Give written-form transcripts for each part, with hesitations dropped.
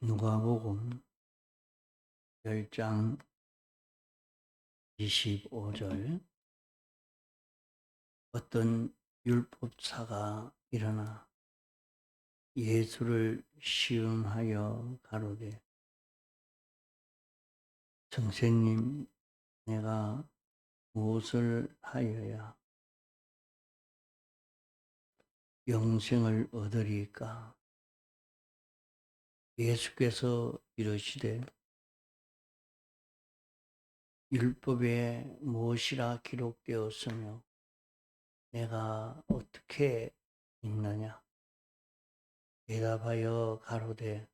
누가복음 10장 25절. 어떤 율법사가 일어나 예수를 시험하여 가로되, 선생님, 내가 무엇을 하여야 영생을 얻으리까? 예수께서 이르시되, 율법에 무엇이라 기록되었으며 내가 어떻게 읽느냐? 대답하여 가로되,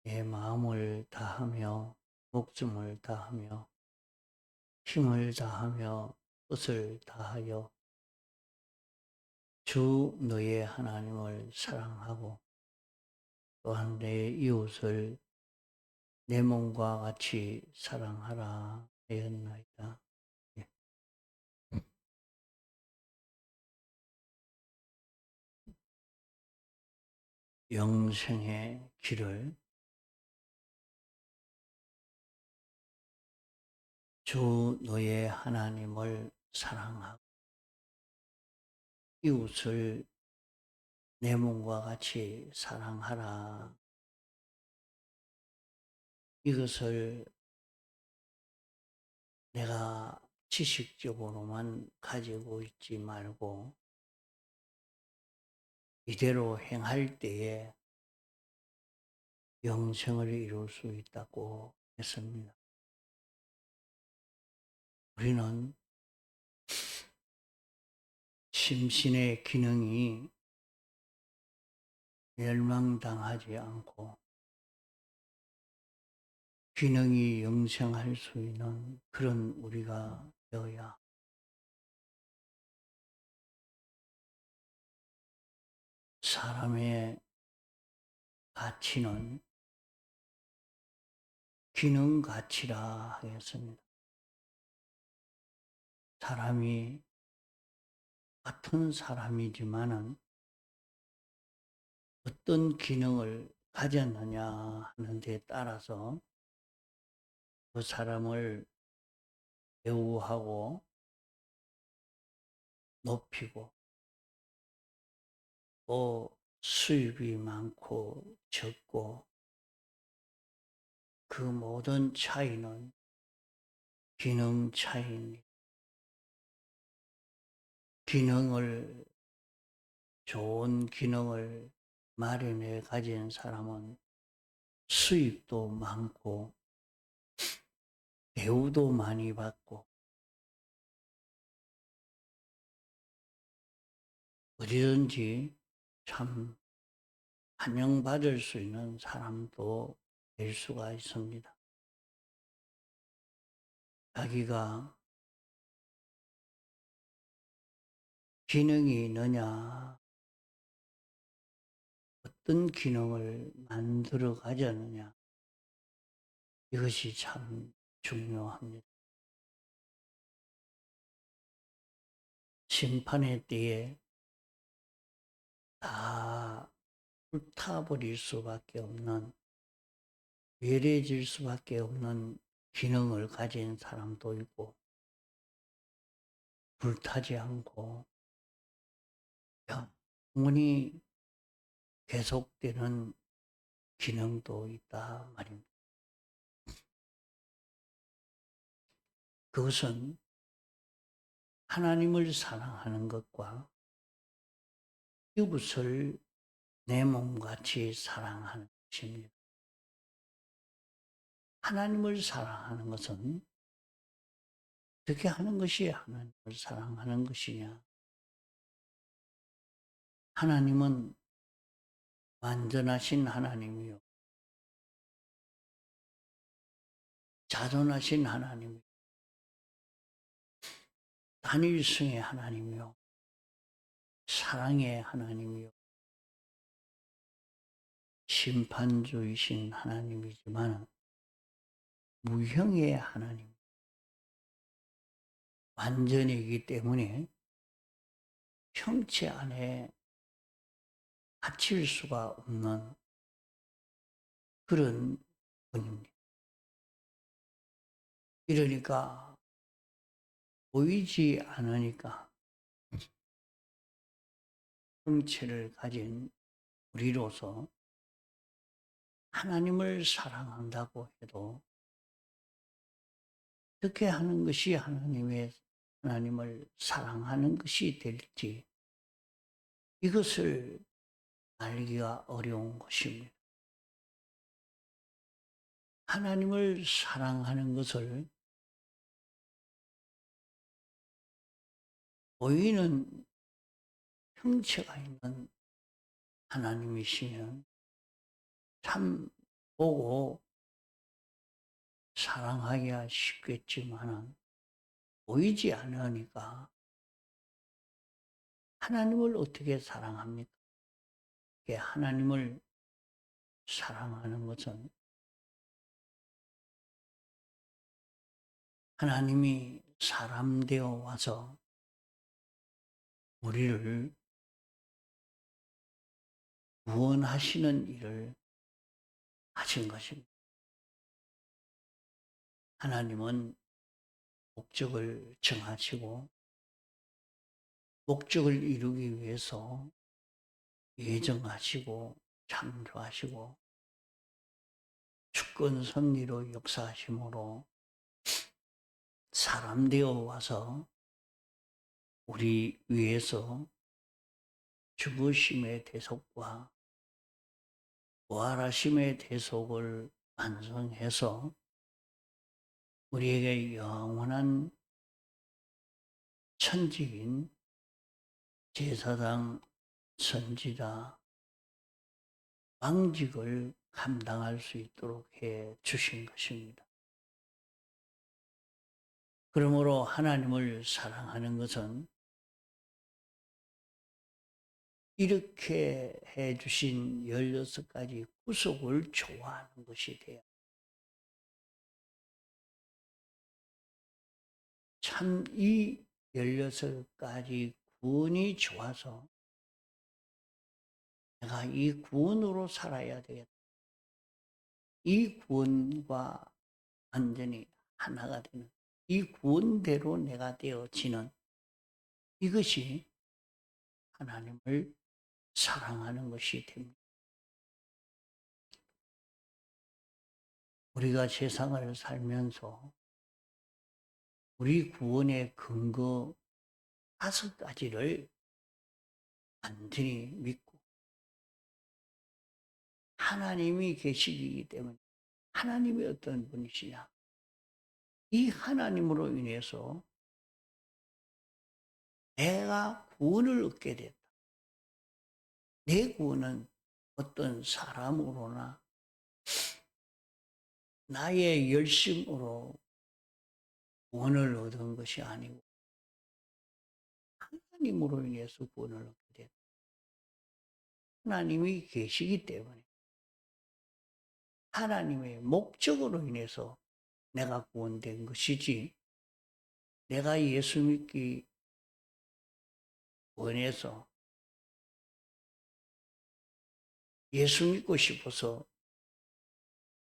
내 마음을 다하며 목숨을 다하며 힘을 다하며 뜻을 다하여 주 너의 하나님을 사랑하고 또한 내 이웃을 내 몸과 같이 사랑하라 하였나이다. 예. 영생의 길을 주 너의 하나님을 사랑하고 이웃을 내 몸과 같이 사랑하라. 이것을 내가 지식적으로만 가지고 있지 말고 이대로 행할 때에 영생을 이룰 수 있다고 했습니다. 우리는 심신의 기능이 멸망당하지 않고 기능이 영생할 수 있는 그런 우리가 되어야, 사람의 가치는 기능 가치라 하였습니다. 사람이 같은 사람이지만은 어떤 기능을 가졌느냐 하는 데 따라서 그 사람을 배우하고 높이고, 또 수입이 많고 적고 그 모든 차이는 기능 차이입니다. 좋은 기능을 마련해 가진 사람은 수입도 많고 대우도 많이 받고 어디든지 참 환영받을 수 있는 사람도 될 수가 있습니다. 자기가 기능이 있느냐, 어떤 기능을 만들어 가졌느냐, 이것이 참 중요합니다. 심판의 때에 다 불타버릴 수밖에 없는, 외래질 수밖에 없는 기능을 가진 사람도 있고, 불타지 않고 영원히 계속되는 기능도 있다 말입니다. 그것은 하나님을 사랑하는 것과 이웃을 내 몸같이 사랑하는 것입니다. 하나님을 사랑하는 것은 어떻게 하는 것이 하나님을 사랑하는 것이냐? 하나님은 완전하신 하나님이요, 자존하신 하나님이요, 단일성의 하나님이요, 사랑의 하나님이요, 심판주이신 하나님이지만 무형의 하나님, 완전이기 때문에 형체 안에 갇힐 수가 없는 그런 분입니다. 이러니까 보이지 않으니까 형체를 가진 우리로서 하나님을 사랑한다고 해도 어떻게 하는 것이 하나님을 사랑하는 것이 될지 이것을 알기가 어려운 것입니다. 하나님을 사랑하는 것을 보이는 형체가 있는 하나님이시면 참 보고 사랑하기가 쉽겠지만 보이지 않으니까 하나님을 어떻게 사랑합니까? 하나님을 사랑하는 것은 하나님이 사람 되어 와서 우리를 구원하시는 일을 하신 것입니다. 하나님은 목적을 정하시고 목적을 이루기 위해서 예정하시고 창조하시고 주권 섭리로 역사하심으로 사람 되어 와서 우리 위해서 죽으심의 대속과 부활하심의 대속을 완성해서 우리에게 영원한 천직인 제사장, 선지자, 왕직을 감당할 수 있도록 해 주신 것입니다. 그러므로 하나님을 사랑하는 것은 이렇게 해 주신 16가지 구속을 좋아하는 것이 돼요. 참 이 16가지 구원이 좋아서 내가 이 구원으로 살아야 되겠다. 이 구원과 완전히 하나가 되는 이 구원대로 내가 되어지는 이것이 하나님을 사랑하는 것이 됩니다. 우리가 세상을 살면서 우리 구원의 근거 5가지를 완전히 믿고 하나님이 계시기 때문에 하나님이 어떤 분이시냐 이 하나님으로 인해서 내가 구원을 얻게 됐다. 내 구원은 어떤 사람으로나 나의 열심으로 구원을 얻은 것이 아니고 하나님으로 인해서 구원을 얻게 됐다. 하나님이 계시기 때문에 하나님의 목적으로 인해서 내가 구원된 것이지 내가 예수 믿기 원해서 예수 믿고 싶어서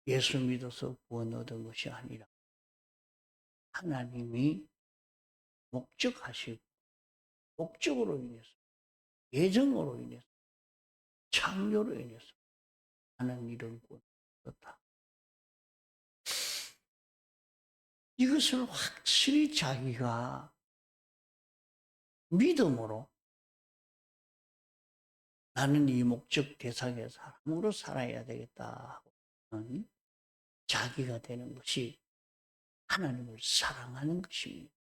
예수 믿어서 구원 얻은 것이 아니라 하나님이 목적하시고 목적으로 인해서 예정으로 인해서 창조로 인해서 하는 이런 구원을 얻었다. 이것을 확실히 자기가 믿음으로 나는 이 목적 대상의 사람으로 살아야 되겠다 하는 자기가 되는 것이 하나님을 사랑하는 것입니다.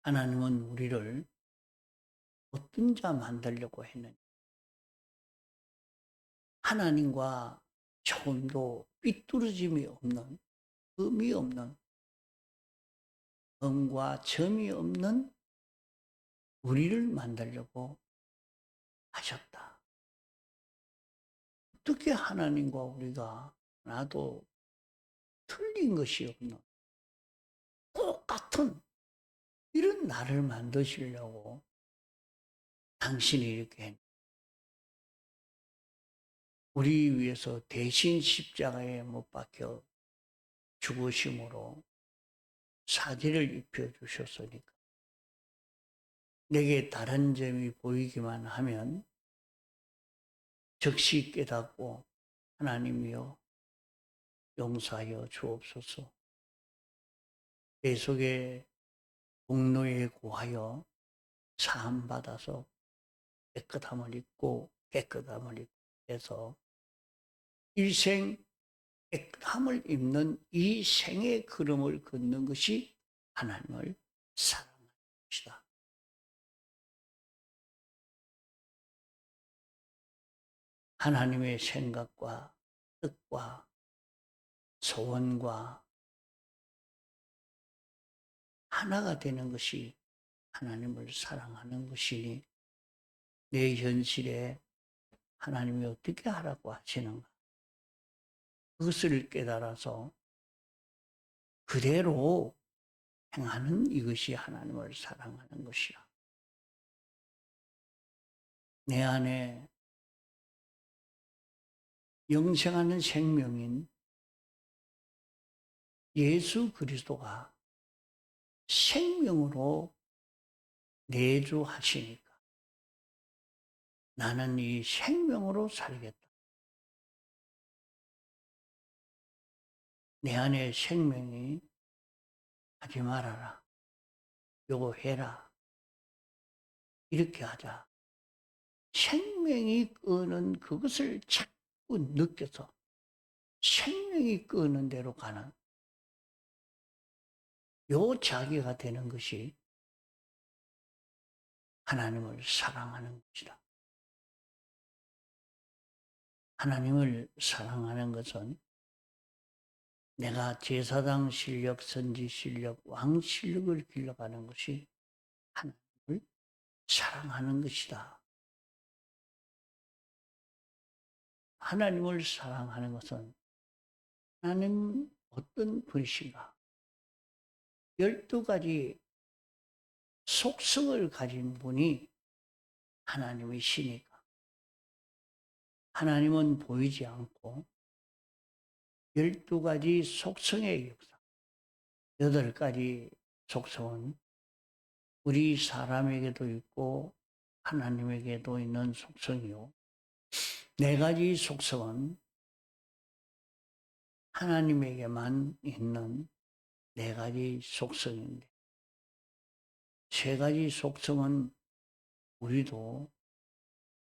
하나님은 우리를 어떤 자 만들려고 했느냐. 하나님과 조금도 삐뚤어짐이 없는, 흠이 없는, 흠과 점이 없는 우리를 만들려고 하셨다. 어떻게 하나님과 우리가 하나도 틀린 것이 없는 똑같은 이런 나를 만드시려고 당신이 이렇게 했냐. 우리 위해서 대신 십자가에 못 박혀 죽으심으로 사지를 입혀주셨으니까 내게 다른 점이 보이기만 하면 즉시 깨닫고 하나님이여 용서하여 주옵소서. 내 속에 공로에 구하여 사함받아서 깨끗함을 입고 깨끗함을 입고 해서 일생 깨끗함을 입는 이 생의 걸음을 걷는 것이 하나님을 사랑하는 것이다. 하나님의 생각과 뜻과 소원과 하나가 되는 것이 하나님을 사랑하는 것이니 내 현실에 하나님이 어떻게 하라고 하시는가? 그것을 깨달아서 그대로 행하는 이것이 하나님을 사랑하는 것이야. 내 안에 영생하는 생명인 예수 그리스도가 생명으로 내주하시니까 나는 이 생명으로 살겠다. 내 안에 생명이 하지 말아라. 요거 해라. 이렇게 하자. 생명이 끄는 그것을 자꾸 느껴서 생명이 끄는 대로 가는 요 자기가 되는 것이 하나님을 사랑하는 것이다. 하나님을 사랑하는 것은 내가 제사장 실력, 선지 실력, 왕 실력을 길러가는 것이 하나님을 사랑하는 것이다. 하나님을 사랑하는 것은 하나님 어떤 분이신가? 12가지 속성을 가진 분이 하나님이시니까. 하나님은 보이지 않고 12가지 속성의 역사, 8가지 속성은 우리 사람에게도 있고 하나님에게도 있는 속성이요. 4가지 속성은 하나님에게만 있는 4가지 속성인데 3가지 속성은 우리도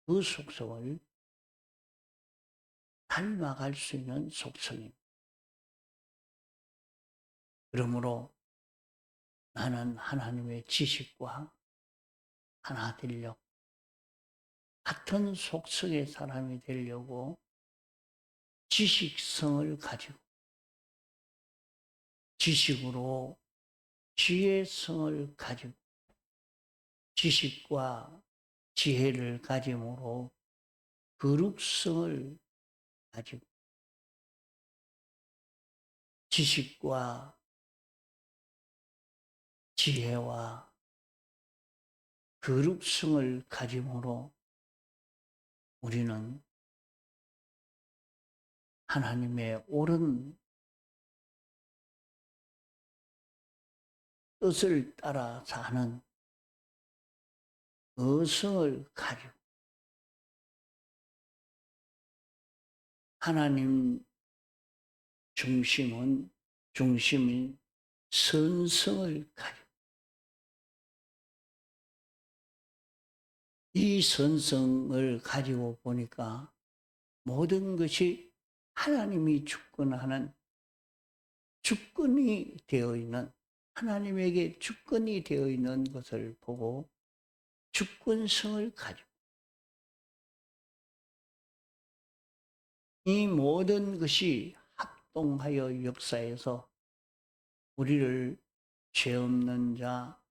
그 속성을 닮아갈 수 있는 속성입니다. 그러므로 나는 하나님의 지식과 하나 되려고 같은 속성의 사람이 되려고 지식성을 가지고 지식으로 지혜성을 가지고 지식과 지혜를 가짐으로 거룩성을 가지고 지식과 지혜와 거룩성을 가짐으로 우리는 하나님의 옳은 뜻을 따라 사는 어성을 가지고 하나님 중심인 선성을 가지고 이 선성을 가지고 보니까 모든 것이 하나님이 주권하는 주권이 되어 있는 하나님에게 주권이 되어 있는 것을 보고 주권성을 가지고 이 모든 것이 합동하여 역사에서 우리를 죄 없는 자,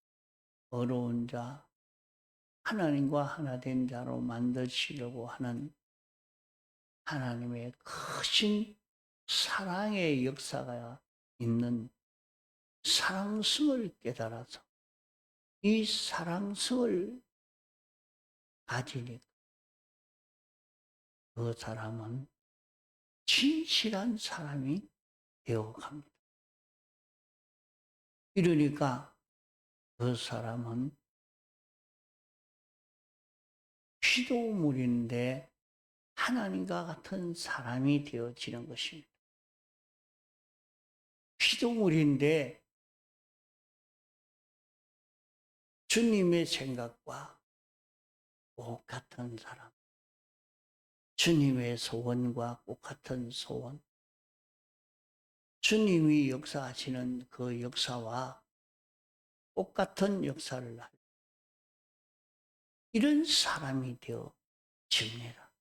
어려운 자, 하나님과 하나 된 자로 만드시려고 하는 하나님의 크신 사랑의 역사가 있는 사랑성을 깨달아서 이 사랑성을 가지니까 그 사람은 진실한 사람이 되어 갑니다. 이러니까 그 사람은 피조물인데 하나님과 같은 사람이 되어지는 것입니다. 피조물인데 주님의 생각과 똑같은 사람, 주님의 소원과 똑같은 소원, 주님이 역사하시는 그 역사와 똑같은 역사를 할 이런 사람이 되어집니다.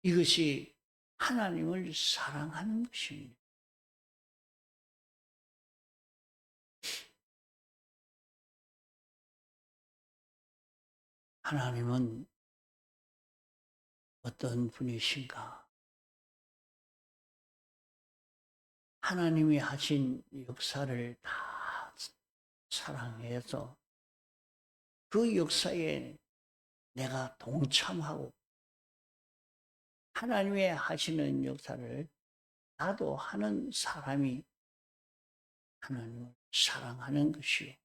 이것이 하나님을 사랑하는 것입니다. 하나님은 어떤 분이신가? 하나님이 하신 역사를 다 사랑해서 그 역사에 내가 동참하고 하나님의 하시는 역사를 나도 하는 사람이 하나님을 사랑하는 것이요.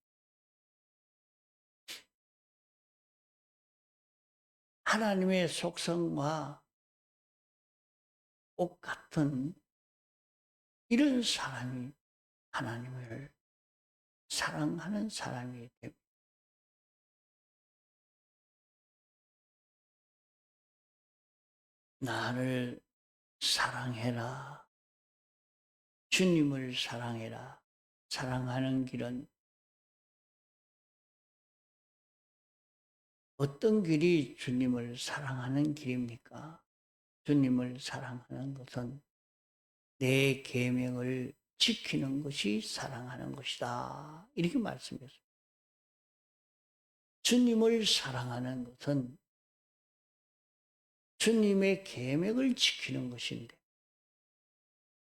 하나님의 속성과 똑같은 이런 사람이 하나님을 사랑하는 사람이 됩니다. 나를 사랑해라. 주님을 사랑해라. 사랑하는 길은 어떤 길이 주님을 사랑하는 길입니까? 주님을 사랑하는 것은 내 계명을 지키는 것이 사랑하는 것이다. 이렇게 말씀했습니다. 주님을 사랑하는 것은 주님의 계명을 지키는 것인데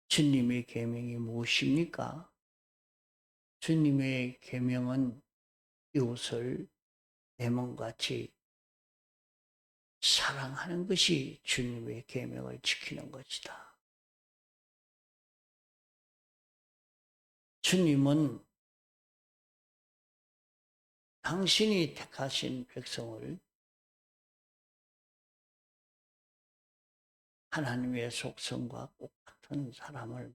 주님의 계명이 무엇입니까? 주님의 계명은 이웃을 내 몸같이 사랑하는 것이 주님의 계명을 지키는 것이다. 주님은 당신이 택하신 백성을 하나님의 속성과 똑같은 사람을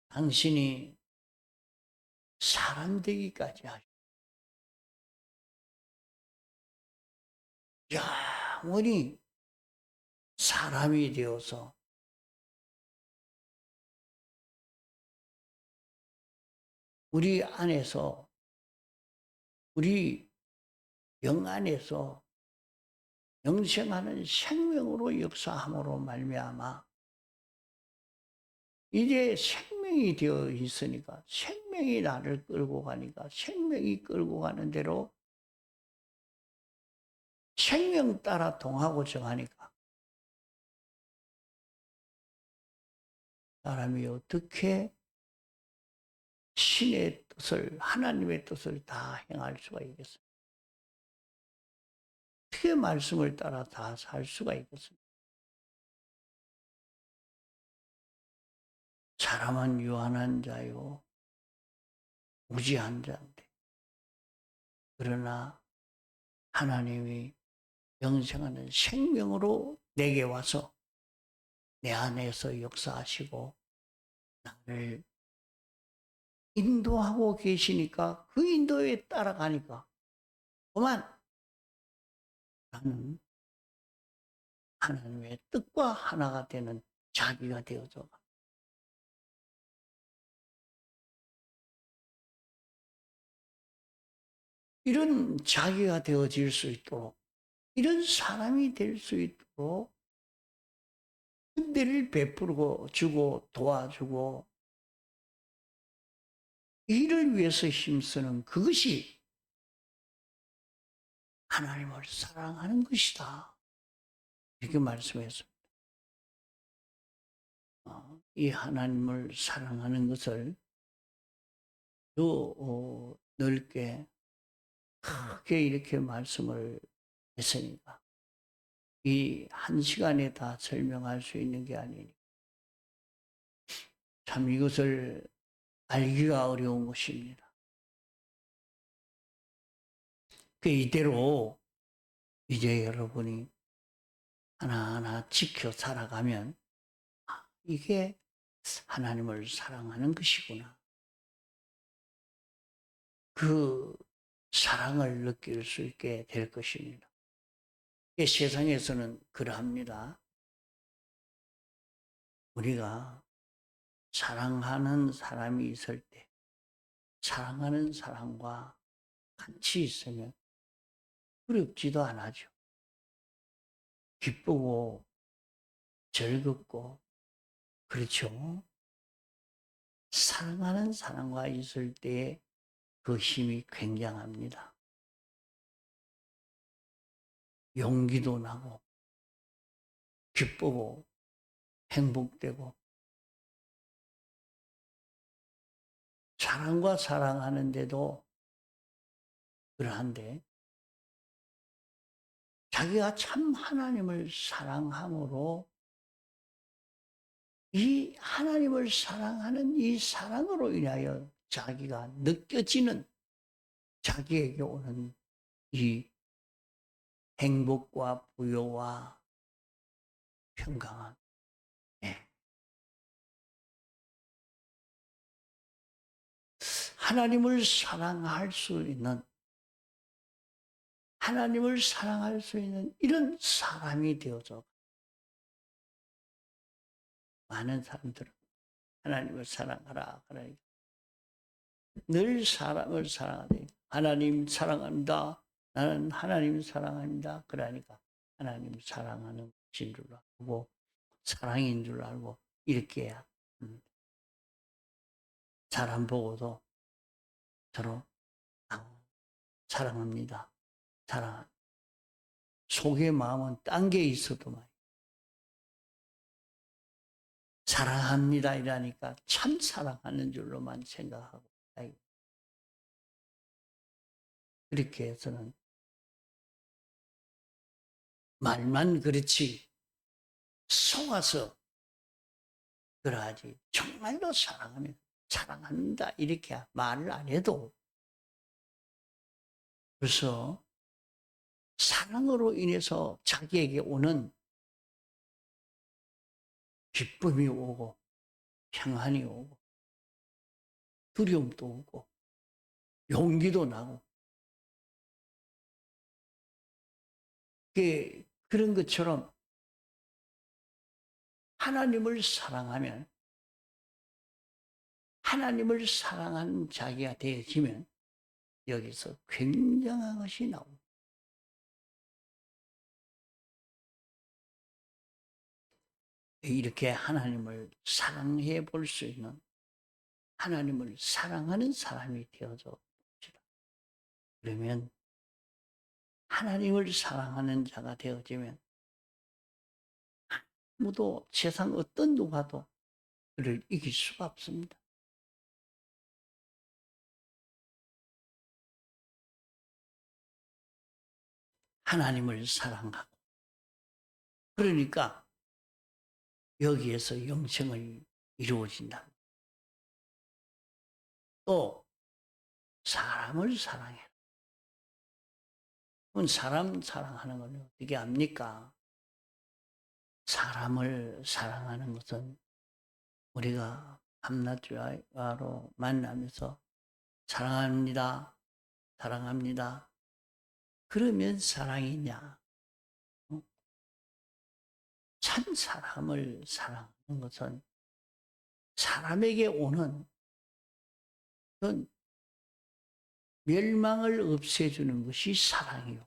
당신이 사람 되기까지 하시고 영원히 사람이 되어서 우리 안에서 우리 영 안에서 영생하는 생명으로 역사함으로 말미암아 이제 생명이 되어 있으니까 생명이 나를 끌고 가니까 생명이 끌고 가는 대로 생명 따라 동하고 정하니까 사람이 어떻게 신의 뜻을 하나님의 뜻을 다 행할 수가 있겠습니까? 어떻게 말씀을 따라 다 살 수가 있겠습니까? 사람은 유한한 자요 무지한 자인데 그러나 하나님이 영생하는 생명으로 내게 와서 내 안에서 역사하시고 나를 인도하고 계시니까 그 인도에 따라가니까 그만 나는 하나님의 뜻과 하나가 되는 자기가 되어져. 이런 자기가 되어질 수 있도록 이런 사람이 될 수 있도록 은혜를 베풀고 주고 도와주고 이를 위해서 힘쓰는 그것이 하나님을 사랑하는 것이다. 이렇게 말씀했습니다. 이 하나님을 사랑하는 것을 넓게 크게 이렇게 말씀을 했으니까 이 한 시간에 다 설명할 수 있는 게 아니니 참 이것을 알기가 어려운 것입니다. 그 이대로 이제 여러분이 하나하나 지켜 살아가면 이게 하나님을 사랑하는 것이구나. 그 사랑을 느낄 수 있게 될 것입니다. 세상에서는 그러합니다. 우리가 사랑하는 사람이 있을 때 사랑하는 사람과 같이 있으면 두렵지도 않아죠. 기쁘고 즐겁고 그렇죠. 사랑하는 사람과 있을 때 그 힘이 굉장합니다. 용기도 나고 기쁘고 행복되고 사랑과 사랑하는데도 그러한데 자기가 참 하나님을 사랑함으로 이 하나님을 사랑하는 이 사랑으로 인하여 자기가 느껴지는 자기에게 오는 이 행복과 부요와 평강함. 네. 하나님을 사랑할 수 있는 하나님을 사랑할 수 있는 이런 사람이 되어서 많은 사람들은 하나님을 사랑하라 그러니까 늘 사람을 사랑하되 하나님 사랑합니다. 나는 하나님 사랑합니다. 그러니까 하나님 사랑하는 것인 줄 알고 사랑인 줄 알고 이렇게 해야 사람 보고도 서로 사랑합니다. 사랑. 속의 마음은 딴 게 있어도 말이야. 사랑합니다 이라니까 참 사랑하는 줄로만 생각하고 그렇게 해서는 말만 그렇지 속아서 그러하지 정말로 사랑하면 사랑한다 이렇게 말을 안 해도 벌써 사랑으로 인해서 자기에게 오는 기쁨이 오고 평안이 오고 두려움도 오고 용기도 나고 그런 것처럼 하나님을 사랑하면 하나님을 사랑하는 자기가 되어지면 여기서 굉장한 것이 나옵니다. 이렇게 하나님을 사랑해 볼 수 있는 하나님을 사랑하는 사람이 되어져 봅시다. 그러면 하나님을 사랑하는 자가 되어지면 아무도 세상 어떤 누가도 그를 이길 수가 없습니다. 하나님을 사랑하고 그러니까 여기에서 영생을 이루어진다. 또 사람을 사랑해. 그럼 사람 사랑하는 건 어떻게 합니까? 사람을 사랑하는 것은 우리가 밤낮으로 만나면서 사랑합니다. 사랑합니다. 그러면 사랑이냐? 참 사람을 사랑하는 것은 사람에게 오는 그건 멸망을 없애주는 것이 사랑이요.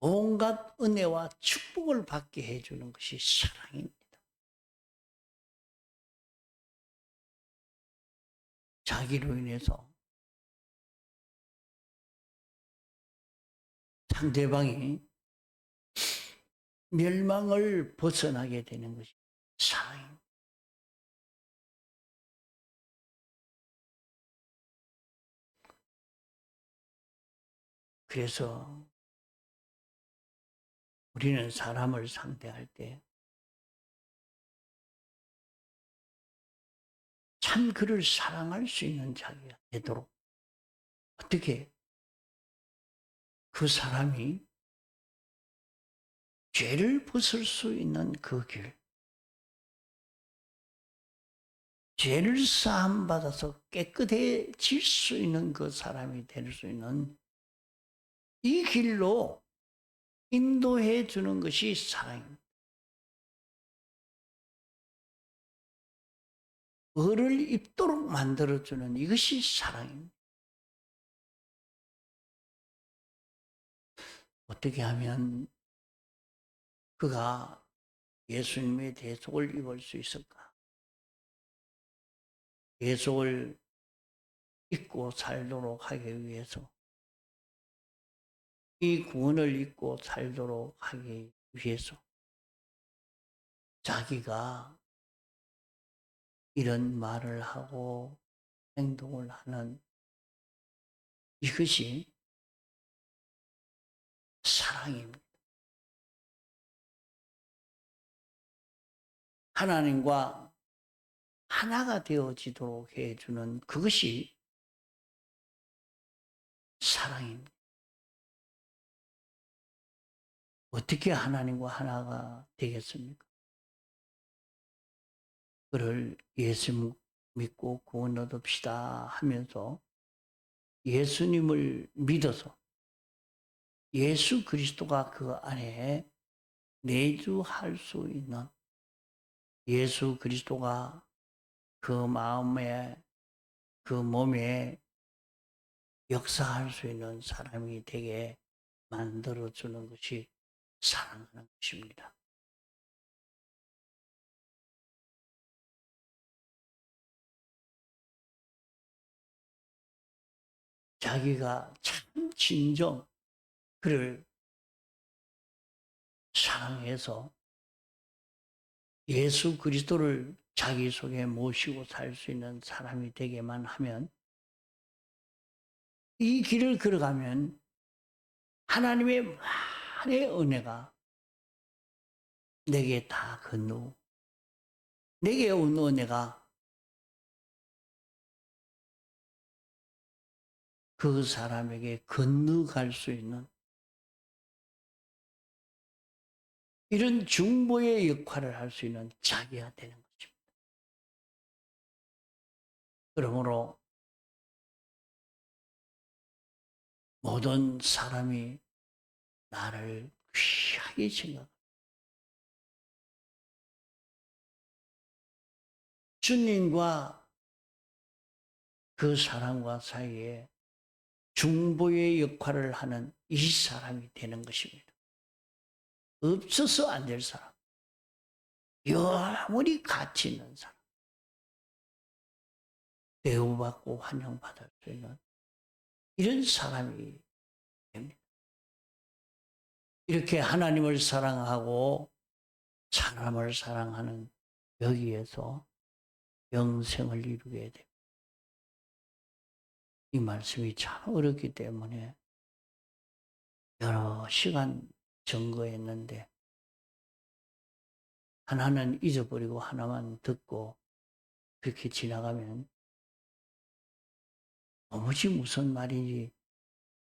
온갖 은혜와 축복을 받게 해주는 것이 사랑입니다. 자기로 인해서 상대방이 멸망을 벗어나게 되는 것이 사랑입니다. 그래서 우리는 사람을 상대할 때 참 그를 사랑할 수 있는 자기가 되도록 어떻게 그 사람이 죄를 벗을 수 있는 그 길, 죄를 사함받아서 깨끗해질 수 있는 그 사람이 될 수 있는 이 길로 인도해 주는 것이 사랑입니다. 의를 입도록 만들어주는 이것이 사랑입니다. 어떻게 하면 그가 예수님의 대속을 입을 수 있을까? 대속을 입고 살도록 하기 위해서, 이 구원을 입고 살도록 하기 위해서 자기가 이런 말을 하고 행동을 하는 이것이 사랑입니다. 하나님과 하나가 되어지도록 해주는 그것이 사랑입니다. 어떻게 하나님과 하나가 되겠습니까? 그를 예수 믿고 구원 얻읍시다 하면서 예수님을 믿어서 예수 그리스도가 그 안에 내주할 수 있는, 예수 그리스도가 그 마음에 그 몸에 역사할 수 있는 사람이 되게 만들어주는 것이 사랑하는 것입니다. 자기가 참 진정 그를 사랑해서 예수 그리스도를 자기 속에 모시고 살 수 있는 사람이 되게만 하면, 이 길을 걸어가면 하나님의 만의 은혜가 내게 다 건너고, 내게 온 은혜가 그 사람에게 건너갈 수 있는 이런 중보의 역할을 할 수 있는 자기가 되는 것입니다. 그러므로 모든 사람이 나를 귀하게 생각합니다. 주님과 그 사람과 사이에 중보의 역할을 하는 이 사람이 되는 것입니다. 없어서 안 될 사람, 아무리 가치 있는 사람, 대우받고 환영받을 수 있는 이런 사람이 됩니다. 이렇게 하나님을 사랑하고 사람을 사랑하는 여기에서 영생을 이루게 됩니다. 이 말씀이 참 어렵기 때문에 여러 시간 증거했는데 하나는 잊어버리고 하나만 듣고 그렇게 지나가면 도무지 무슨 말인지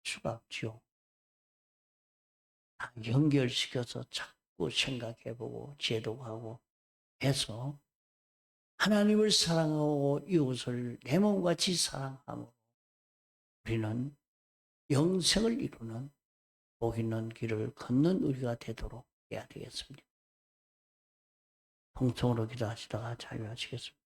수가 없지요. 다 연결시켜서 자꾸 생각해보고 제도하고 해서 하나님을 사랑하고 이웃을 내 몸같이 사랑하고 우리는 영생을 이루는 복 있는 길을 걷는 우리가 되도록 해야 되겠습니다. 통성으로 기도하시다가 자유하시겠습니다.